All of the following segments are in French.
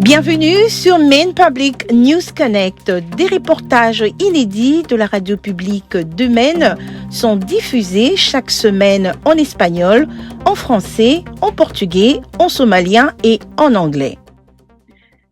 Bienvenue sur Maine Public News Connect. Des reportages inédits de la radio publique de Maine sont diffusés chaque semaine en espagnol, en français, en portugais, en somalien et en anglais.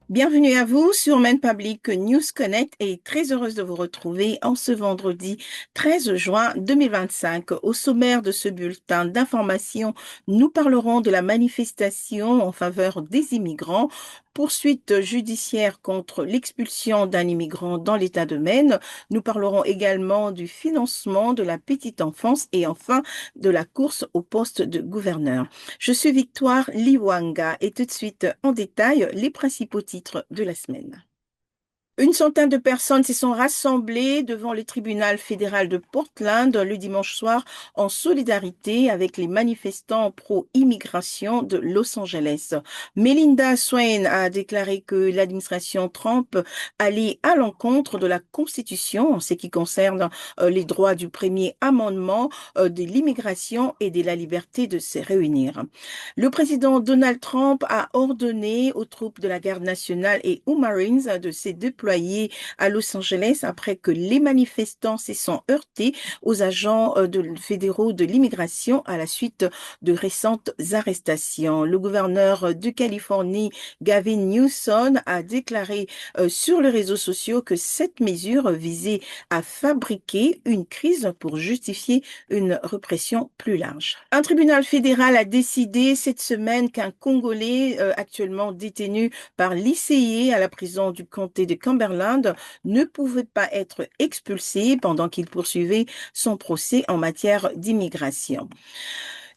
Bienvenue à vous sur Maine Public News Connect et très heureuse de vous retrouver en ce vendredi 13 juin 2025. Au sommaire de ce bulletin d'information, nous parlerons de la manifestation en faveur des immigrants, poursuite judiciaire contre l'expulsion d'un immigrant dans l'État de Maine. Nous parlerons également du financement de la petite enfance et enfin de la course au poste de gouverneur. Je suis Victoire Liwanga et tout de suite en détail les principaux titres de la semaine. Une centaine de personnes se sont rassemblées devant le tribunal fédéral de Portland le dimanche soir en solidarité avec les manifestants pro-immigration de Los Angeles. Melinda Swain a déclaré que l'administration Trump allait à l'encontre de la Constitution en ce qui concerne les droits du premier amendement de l'immigration et de la liberté de se réunir. Le président Donald Trump a ordonné aux troupes de la garde nationale et aux Marines de se déployer à Los Angeles après que les manifestants se sont heurtés aux agents fédéraux de l'immigration à la suite de récentes arrestations. Le gouverneur de Californie, Gavin Newsom, a déclaré sur les réseaux sociaux que cette mesure visait à fabriquer une crise pour justifier une répression plus large. Un tribunal fédéral a décidé cette semaine qu'un Congolais actuellement détenu par l'ICI à la prison du comté de Cumberland ne pouvait pas être expulsé pendant qu'il poursuivait son procès en matière d'immigration.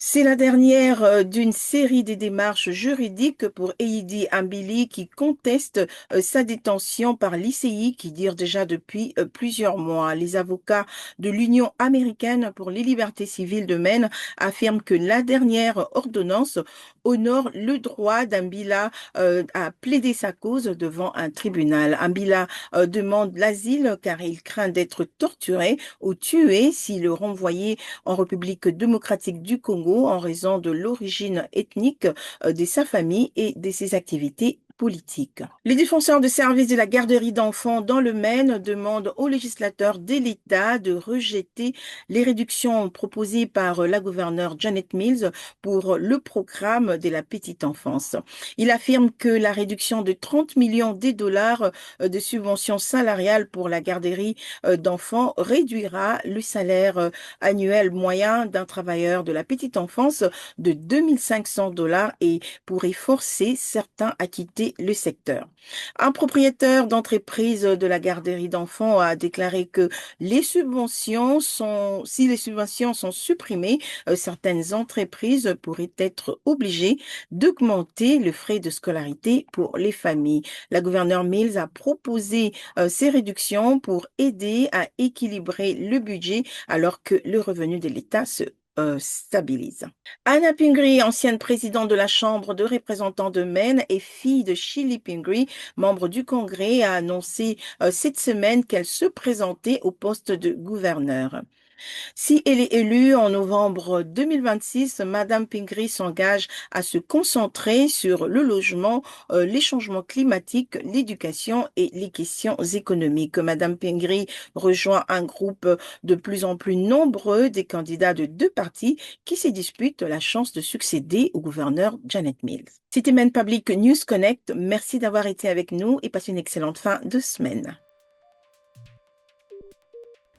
C'est la dernière d'une série de démarches juridiques pour Heidi Ambili qui conteste sa détention par l'ICI qui dure déjà depuis plusieurs mois. Les avocats de l'Union américaine pour les libertés civiles de Maine affirment que la dernière ordonnance honore le droit d'Ambila à plaider sa cause devant un tribunal. Ambila demande l'asile car il craint d'être torturé ou tué s'il est renvoyé en République démocratique du Congo en raison de l'origine ethnique de sa famille et de ses activités politiques. Les défenseurs de services de la garderie d'enfants dans le Maine demandent aux législateurs de l'État de rejeter les réductions proposées par la gouverneure Janet Mills pour le programme de la petite enfance. Il affirme que la réduction de 30 millions de dollars de subventions salariales pour la garderie d'enfants réduira le salaire annuel moyen d'un travailleur de la petite enfance de 2 500 $ et pourrait forcer certains à quitter le secteur. Un propriétaire d'entreprise de la garderie d'enfants a déclaré que si les subventions sont supprimées, certaines entreprises pourraient être obligées d'augmenter le frais de scolarité pour les familles. La gouverneure Mills a proposé ces réductions pour aider à équilibrer le budget alors que le revenu de l'État se stabilise. Anna Pingree, ancienne présidente de la Chambre de représentants de Maine et fille de Shirley Pingree, membre du Congrès, a annoncé cette semaine qu'elle se présentait au poste de gouverneur. Si elle est élue en novembre 2026, Madame Pingree s'engage à se concentrer sur le logement, les changements climatiques, l'éducation et les questions économiques. Madame Pingree rejoint un groupe de plus en plus nombreux des candidats de deux partis qui se disputent la chance de succéder au gouverneur Janet Mills. C'était Maine Public News Connect. Merci d'avoir été avec nous et passez une excellente fin de semaine.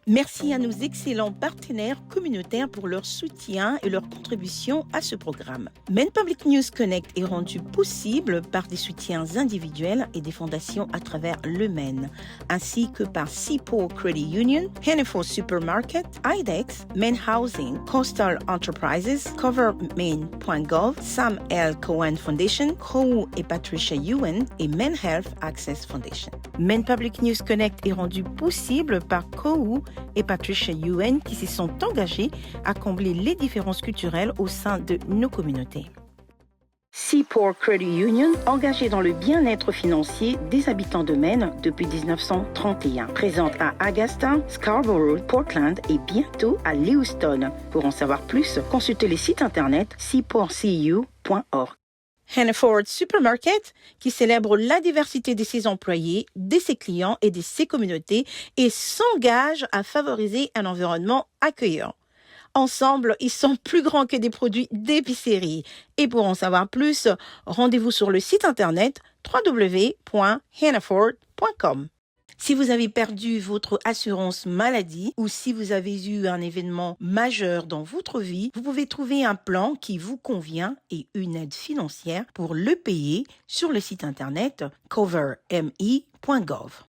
Merci à nos excellents partenaires communautaires pour leur soutien et leur contribution à ce programme. Maine Public News Connect est rendu possible par des soutiens individuels et des fondations à travers le Maine, ainsi que par Seaport Credit Union, Hannaford Supermarket, IDEX, Maine Housing, Coastal Enterprises, CoverMaine.gov, Sam L. Cohen Foundation, Crow et Patricia Ewan et Maine Health Access Foundation. Maine Public News Connect est rendu possible par Crow et Patricia Ewan qui se sont engagés à combler les différences culturelles au sein de nos communautés. Seaport Credit Union, engagé dans le bien-être financier des habitants de Maine depuis 1931. Présente à Augusta, Scarborough, Portland et bientôt à Lewiston. Pour en savoir plus, consultez le site internet seaportcu.org. Hannaford Supermarket, qui célèbre la diversité de ses employés, de ses clients et de ses communautés et s'engage à favoriser un environnement accueillant. Ensemble, ils sont plus grands que des produits d'épicerie. Et pour en savoir plus, rendez-vous sur le site internet www.hannaford.com. Si vous avez perdu votre assurance maladie ou si vous avez eu un événement majeur dans votre vie, vous pouvez trouver un plan qui vous convient et une aide financière pour le payer sur le site internet coverme.gov.